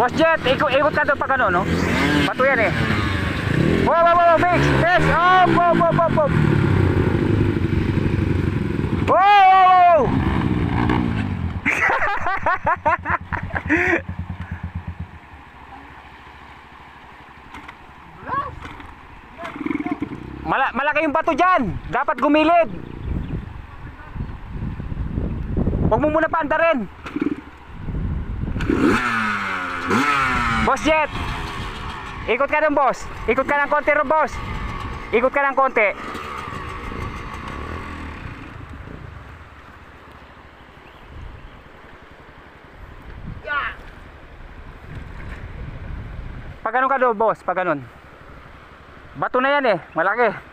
Boss Jet, ikot ka doon pa gano'n, no? Bato yan eh. Wow, fix! Yes! Op! Wow! Malaki yung bato dyan. Dapat gumilid. Huwag mo muna paandarin. Boss Jet, ikot ka ng boss. Ikot ka ng konti ron, boss. Ikot ka ng konti. Pag ganun ka doon, boss. Pag ganun. Bato na yan eh. Malaki.